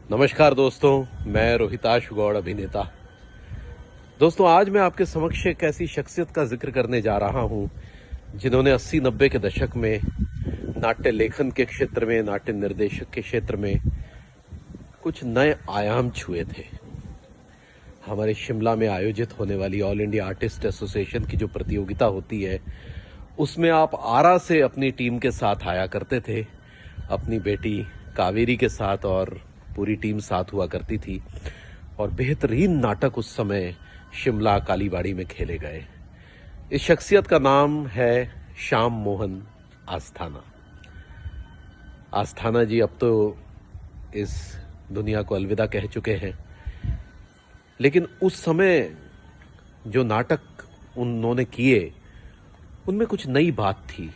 नमस्कार दोस्तों, मैं रोहिताश गौड़ अभिनेता। दोस्तों, आज मैं आपके समक्ष एक ऐसी शख्सियत का जिक्र करने जा रहा हूं जिन्होंने 80-90 के दशक में नाट्य लेखन के क्षेत्र में, नाट्य निर्देशक के क्षेत्र में कुछ नए आयाम छुए थे। हमारे शिमला में आयोजित होने वाली ऑल इंडिया आर्टिस्ट एसोसिएशन की जो प्रतियोगिता होती है, उसमें आप आरा से अपनी टीम के साथ आया करते थे। अपनी बेटी कावेरी के साथ और पूरी टीम साथ हुआ करती थी और बेहतरीन नाटक उस समय शिमला कालीबाड़ी में खेले गए। इस शख्सियत का नाम है श्याम मोहन आस्थाना। आस्थाना जी अब तो इस दुनिया को अलविदा कह चुके हैं, लेकिन उस समय जो नाटक उन्होंने किए उनमें कुछ नई बात थी।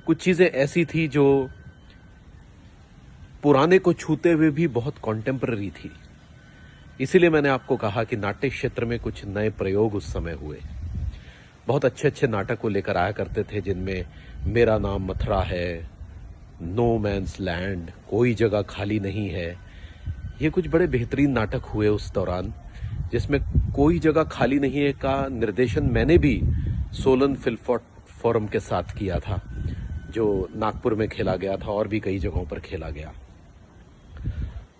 कुछ चीजें ऐसी थी जो पुराने को छूते हुए भी बहुत कॉन्टेम्पररी थी। इसीलिए मैंने आपको कहा कि नाट्य क्षेत्र में कुछ नए प्रयोग उस समय हुए। बहुत अच्छे अच्छे नाटक को लेकर आया करते थे, जिनमें मेरा नाम मथुरा है, नो मैन्स लैंड, कोई जगह खाली नहीं है। ये कुछ बड़े बेहतरीन नाटक हुए उस दौरान, जिसमें कोई जगह खाली नहीं है का निर्देशन मैंने भी सोलन फिल्म फोरम के साथ किया था, जो नागपुर में खेला गया था और भी कई जगहों पर खेला गया।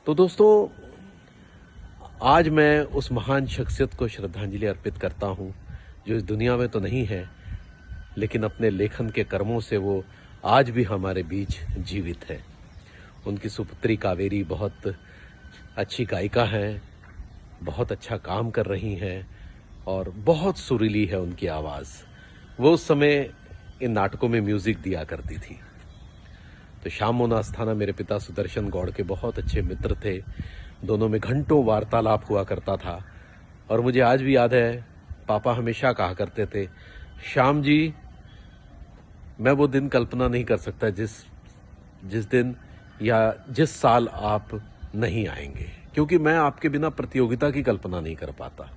तो दोस्तों, आज मैं उस महान शख्सियत को श्रद्धांजलि अर्पित करता हूं, जो इस दुनिया में तो नहीं है, लेकिन अपने लेखन के कर्मों से वो आज भी हमारे बीच जीवित है। उनकी सुपुत्री कावेरी बहुत अच्छी गायिका हैं, बहुत अच्छा काम कर रही हैं और बहुत सुरीली है उनकी आवाज़। वो उस समय इन नाटकों में म्यूजिक दिया करती थी। तो श्याम मोहन आस्थाना मेरे पिता सुदर्शन गौड़ के बहुत अच्छे मित्र थे। दोनों में घंटों वार्तालाप हुआ करता था और मुझे आज भी याद है, पापा हमेशा कहा करते थे, श्याम जी, मैं वो दिन कल्पना नहीं कर सकता जिस दिन या जिस साल आप नहीं आएंगे, क्योंकि मैं आपके बिना प्रतियोगिता की कल्पना नहीं कर पाता।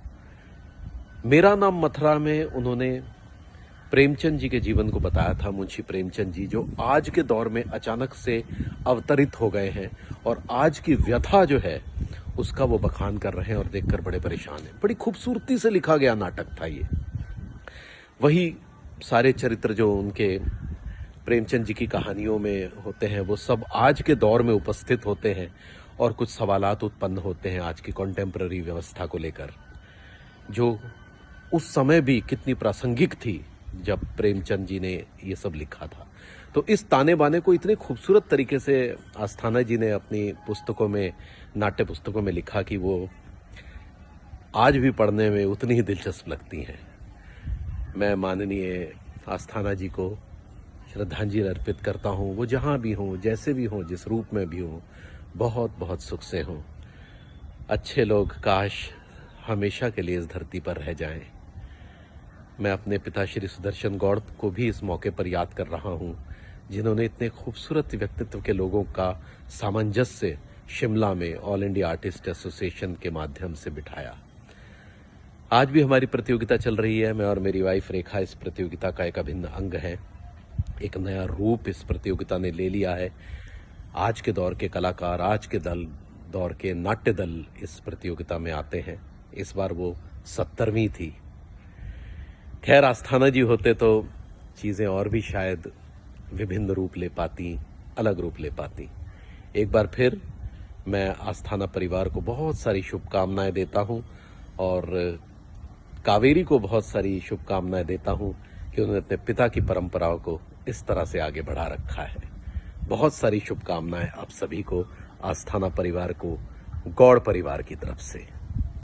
मेरा नाम मथुरा में उन्होंने प्रेमचंद जी के जीवन को बताया था। मुंशी प्रेमचंद जी, जो आज के दौर में अचानक से अवतरित हो गए हैं और आज की व्यथा जो है उसका वो बखान कर रहे हैं और देखकर बड़े परेशान हैं। बड़ी खूबसूरती से लिखा गया नाटक था ये। वही सारे चरित्र जो उनके प्रेमचंद जी की कहानियों में होते हैं, वो सब आज के दौर में उपस्थित होते हैं और कुछ सवालात उत्पन्न होते हैं आज की कॉन्टेम्पररी व्यवस्था को लेकर, जो उस समय भी कितनी प्रासंगिक थी जब प्रेमचंद जी ने ये सब लिखा था। तो इस ताने बाने को इतने खूबसूरत तरीके से आस्थाना जी ने अपनी पुस्तकों में, नाट्य पुस्तकों में लिखा कि वो आज भी पढ़ने में उतनी ही दिलचस्प लगती हैं। मैं माननीय आस्थाना जी को श्रद्धांजलि अर्पित करता हूँ। वो जहाँ भी हों, जैसे भी हों, जिस रूप में भी हों, बहुत बहुत सुख से हों। अच्छे लोग काश हमेशा के लिए इस धरती पर रह जाएं। मैं अपने पिता श्री सुदर्शन गौड़ को भी इस मौके पर याद कर रहा हूं, जिन्होंने इतने खूबसूरत व्यक्तित्व के लोगों का सामंजस्य शिमला में ऑल इंडिया आर्टिस्ट एसोसिएशन के माध्यम से बिठाया। आज भी हमारी प्रतियोगिता चल रही है। मैं और मेरी वाइफ रेखा इस प्रतियोगिता का एक अभिन्न अंग है। एक नया रूप इस प्रतियोगिता ने ले लिया है। आज के दौर के कलाकार, आज के दौर के नाट्य दल इस प्रतियोगिता में आते हैं। इस बार वो 70वीं थी। खैर, आस्थाना जी होते तो चीज़ें और भी शायद विभिन्न रूप ले पाती, अलग रूप ले पाती। एक बार फिर मैं आस्थाना परिवार को बहुत सारी शुभकामनाएं देता हूं और कावेरी को बहुत सारी शुभकामनाएं देता हूं कि उन्होंने अपने पिता की परंपराओं को इस तरह से आगे बढ़ा रखा है। बहुत सारी शुभकामनाएं आप सभी को, आस्थाना परिवार को, गौड़ परिवार की तरफ से।